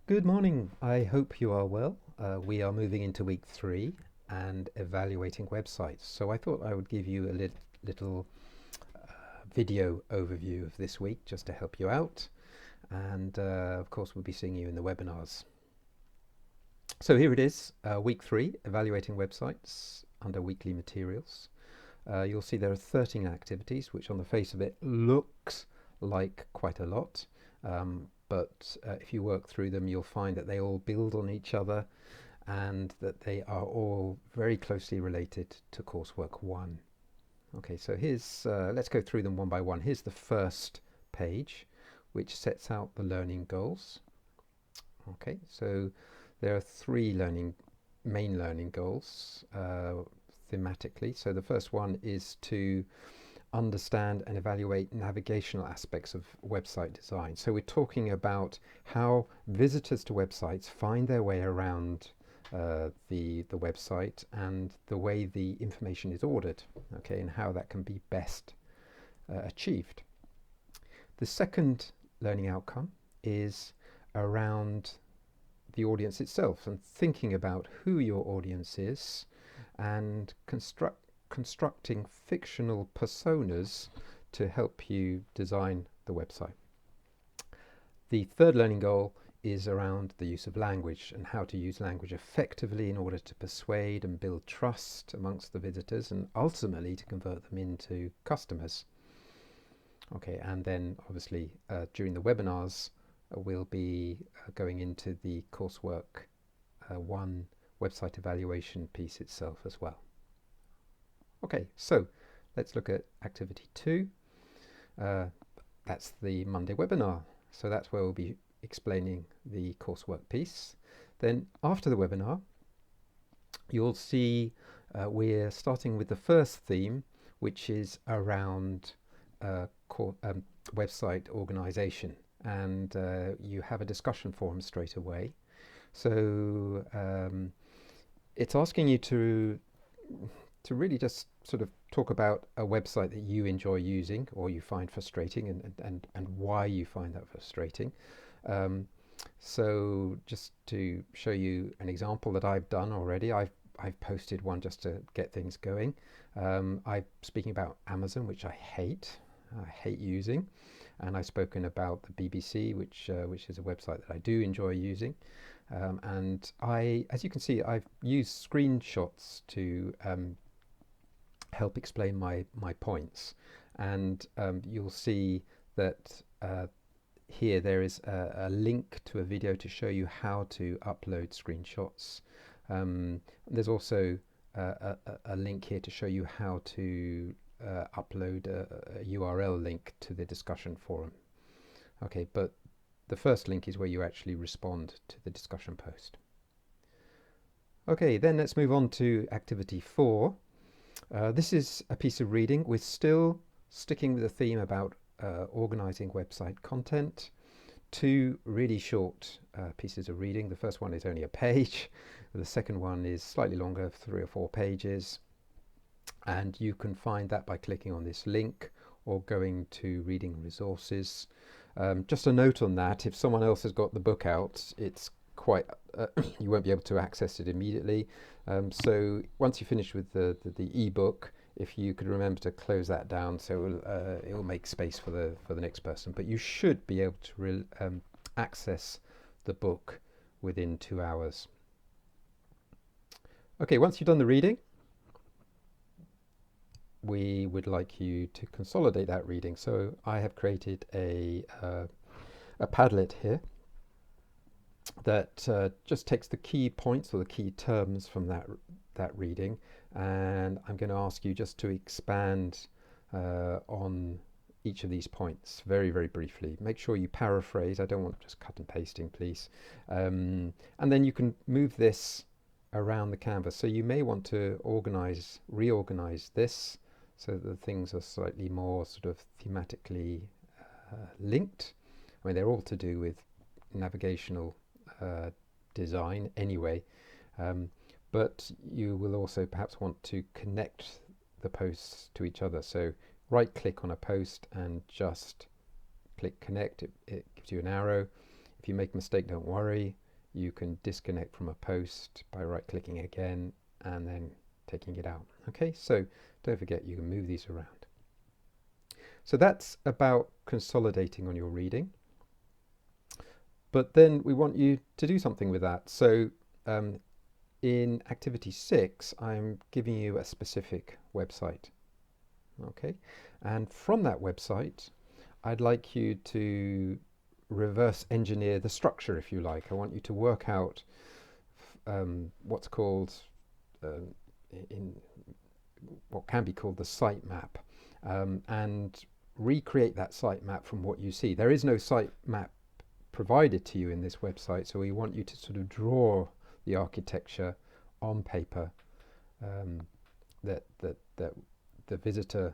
Good morning. I hope you are well. We are moving into week 3 and evaluating websites. So I thought I would give you a little video overview of this week just to help you out. And of course, we'll be seeing you in the webinars. So here it is, week 3, evaluating websites under weekly materials. You'll see there are 13 activities, which on the face of it looks like quite a lot. But if you work through them, you'll find that they all build on each other and that they are all very closely related to coursework 1. Okay, so here's, let's go through them one by one. Here's the first page, which sets out the learning goals. Okay, so there are 3 main learning goals thematically. So the first one is to understand and evaluate navigational aspects of website design. So we're talking about how visitors to websites find their way around the website and the way the information is ordered, okay, and how that can be best achieved. The second learning outcome is around the audience itself and thinking about who your audience is and constructing fictional personas to help you design the website. The third learning goal is around the use of language and how to use language effectively in order to persuade and build trust amongst the visitors and ultimately to convert them into customers. Okay, and then obviously during the webinars we'll be going into the coursework 1 website evaluation piece itself as well. Okay, so let's look at activity 2. That's the Monday webinar. So that's where we'll be explaining the coursework piece. Then after the webinar, you'll see we're starting with the first theme, which is around website organization. And you have a discussion forum straight away. So it's asking you to really just sort of talk about a website that you enjoy using or you find frustrating and why you find that frustrating. So just to show you an example that I've done already, I've posted one just to get things going. I'm speaking about Amazon, which I hate using, and I've spoken about the BBC, which is a website that I do enjoy using. And as you can see, I've used screenshots to help explain my points, and you'll see that here there is a link to a video to show you how to upload screenshots. There's also a link here to show you how to upload a URL link to the discussion forum. Okay, but the first link is where you actually respond to the discussion post. Okay, then let's move on to activity 4. This is a piece of reading. We're still sticking with the theme about organizing website content. 2 really short pieces of reading. The first one is only a page. The second one is slightly longer, 3 or 4 pages. And you can find that by clicking on this link or going to reading resources. Just a note on that, if someone else has got the book out, it's quite you won't be able to access it immediately. So once you finish with the ebook, if you could remember to close that down, so it will make space for the next person. But you should be able to access the book within 2 hours. Okay, once you've done the reading, we would like you to consolidate that reading. So I have created a Padlet here that just takes the key points or the key terms from that reading, and I'm going to ask you just to expand on each of these points very, very briefly. Make sure you paraphrase. I don't want just cut and pasting, please. And then you can move this around the canvas. So you may want to reorganize this so that the things are slightly more sort of thematically linked. I mean, they're all to do with navigational design anyway, but you will also perhaps want to connect the posts to each other. So right click on a post and just click connect. It gives you an arrow. If you make a mistake, don't worry. You can disconnect from a post by right-clicking again and then taking it out. Okay, so don't forget you can move these around. So that's about consolidating on your reading. But then we want you to do something with that. So in activity 6, I'm giving you a specific website. Okay, and from that website, I'd like you to reverse engineer the structure, if you like. I want you to work out what's called in what can be called the sitemap, and recreate that sitemap from what you see. There is no sitemap provided to you in this website, so we want you to sort of draw the architecture on paper that the visitor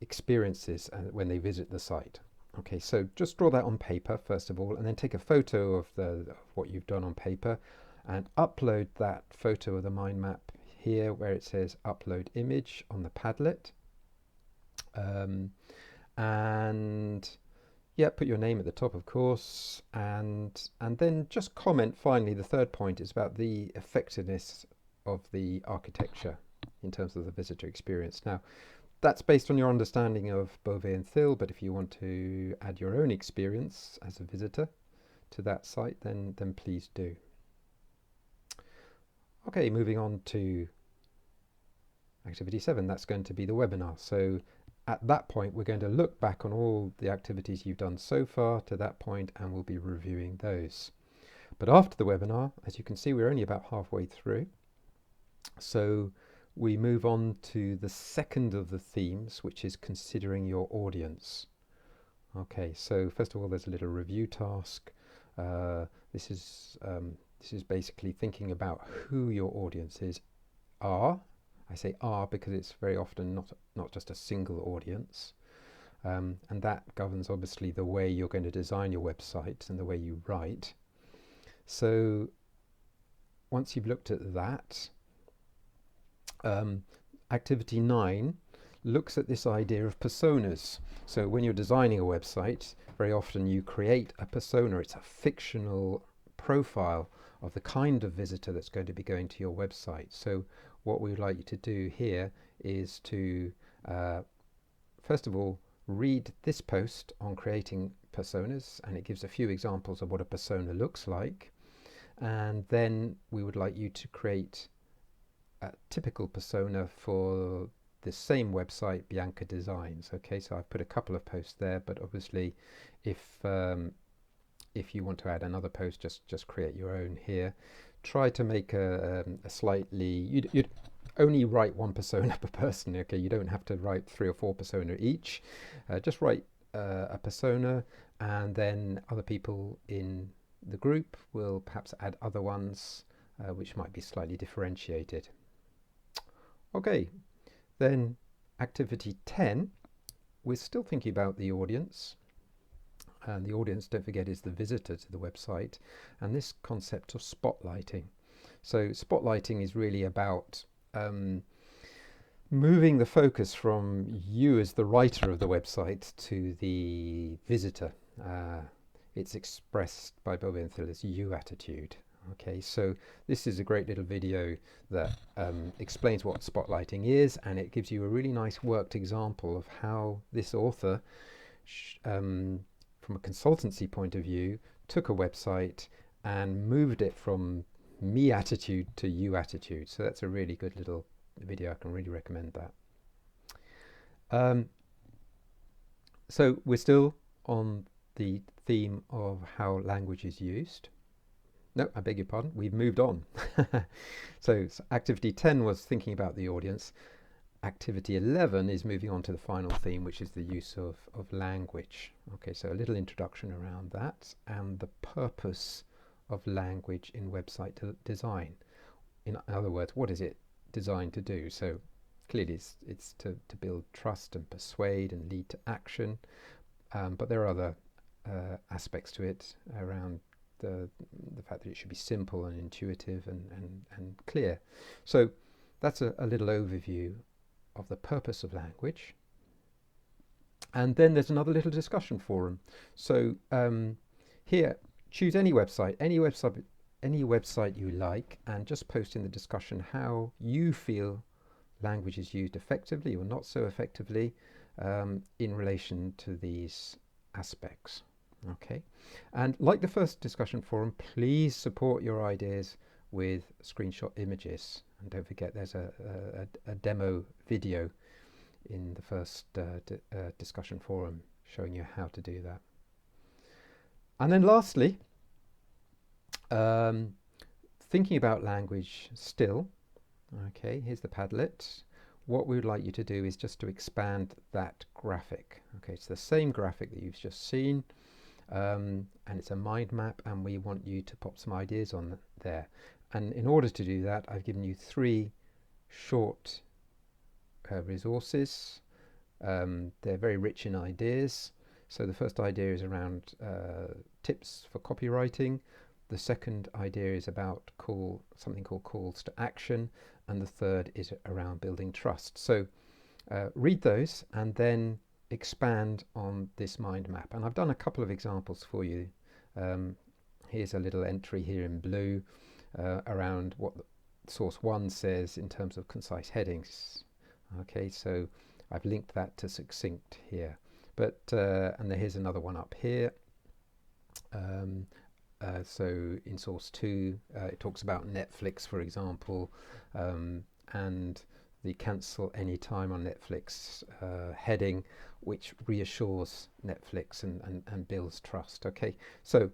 experiences when they visit the site. Okay, so just draw that on paper first of all, and then take a photo of what you've done on paper and upload that photo of the mind map here where it says upload image on the Padlet. And yeah, put your name at the top, of course, and then just comment finally. The third point is about the effectiveness of the architecture in terms of the visitor experience. Now, that's based on your understanding of Beauvais and Thill, but if you want to add your own experience as a visitor to that site, then please do. Okay, moving on to activity 7, that's going to be the webinar. So at that point, we're going to look back on all the activities you've done so far to that point, and we'll be reviewing those. But after the webinar, as you can see, we're only about halfway through. So we move on to the second of the themes, which is considering your audience. Okay, so first of all, there's a little review task. This is basically thinking about who your audiences are. I say are because it's very often not just a single audience, and that governs obviously the way you're going to design your website and the way you write. So once you've looked at that, activity 9 looks at this idea of personas. So when you're designing a website, very often you create a persona. It's a fictional profile of the kind of visitor that's going to be going to your website. So what we would like you to do here is to first of all read this post on creating personas, and it gives a few examples of what a persona looks like, and then we would like you to create a typical persona for the same website, Bianca Designs. Okay, so I've put a couple of posts there, but obviously if you want to add another post, just create your own here. Try to make a slightly, you'd only write one persona per person. Okay, you don't have to write 3 or 4 persona each. Just write a persona, and then other people in the group will perhaps add other ones which might be slightly differentiated. Okay, then activity 10, we're still thinking about the audience. And the audience, don't forget, is the visitor to the website, and this concept of spotlighting. So spotlighting is really about moving the focus from you as the writer of the website to the visitor. It's expressed by Beauvais and Thill as you attitude. Okay, so this is a great little video that explains what spotlighting is, and it gives you a really nice worked example of how this author from a consultancy point of view, took a website and moved it from me attitude to you attitude. So that's a really good little video. I can really recommend that. So we're still on the theme of how language is used. No, I beg your pardon, we've moved on. So activity 10 was thinking about the audience. Activity 11 is moving on to the final theme, which is the use of language. Okay, so a little introduction around that and the purpose of language in website design. In other words, what is it designed to do? So clearly it's to build trust and persuade and lead to action, but there are other aspects to it around the fact that it should be simple and intuitive and clear. So that's a little overview of the purpose of language. And then there's another little discussion forum. So here choose any website you like, and just post in the discussion how you feel language is used effectively or not so effectively in relation to these aspects. Okay, and like the first discussion forum, please support your ideas with screenshot images, and don't forget there's a demo video in the first discussion forum showing you how to do that. And then lastly, thinking about language still, okay, here's the Padlet. What we would like you to do is just to expand that graphic. Okay, it's the same graphic that you've just seen, and it's a mind map, and we want you to pop some ideas on there. And in order to do that, I've given you 3 short resources. They're very rich in ideas. So the first idea is around tips for copywriting. The second idea is about something called calls to action, and the third is around building trust. So read those and then expand on this mind map. And I've done a couple of examples for you. Here's a little entry here in blue around what source 1 says in terms of concise headings. Okay, so I've linked that to succinct here. But and here's another one up here. So in source 2, it talks about Netflix, for example, and the cancel anytime on Netflix heading, which reassures Netflix and builds trust. Okay, so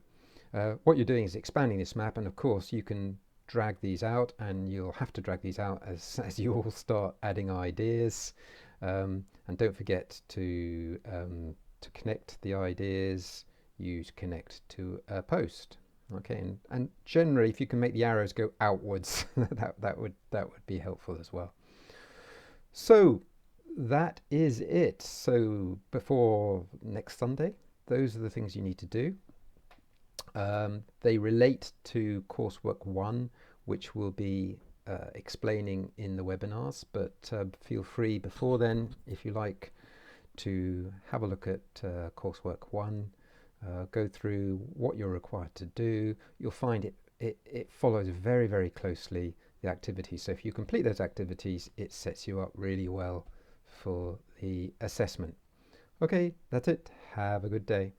what you're doing is expanding this map, and of course you can drag these out, and you'll have to drag these out as you all start adding ideas. And don't forget to connect the ideas. Use connect to a post. Okay, and generally, if you can make the arrows go outwards, that would be helpful as well. So that is it. So before next Sunday, those are the things you need to do. They relate to coursework 1, which will be explaining in the webinars, but feel free before then, if you like, to have a look at coursework 1. Go through what you're required to do. You'll find it follows very, very closely the activities. So if you complete those activities, it sets you up really well for the assessment. Okay, that's it. Have a good day.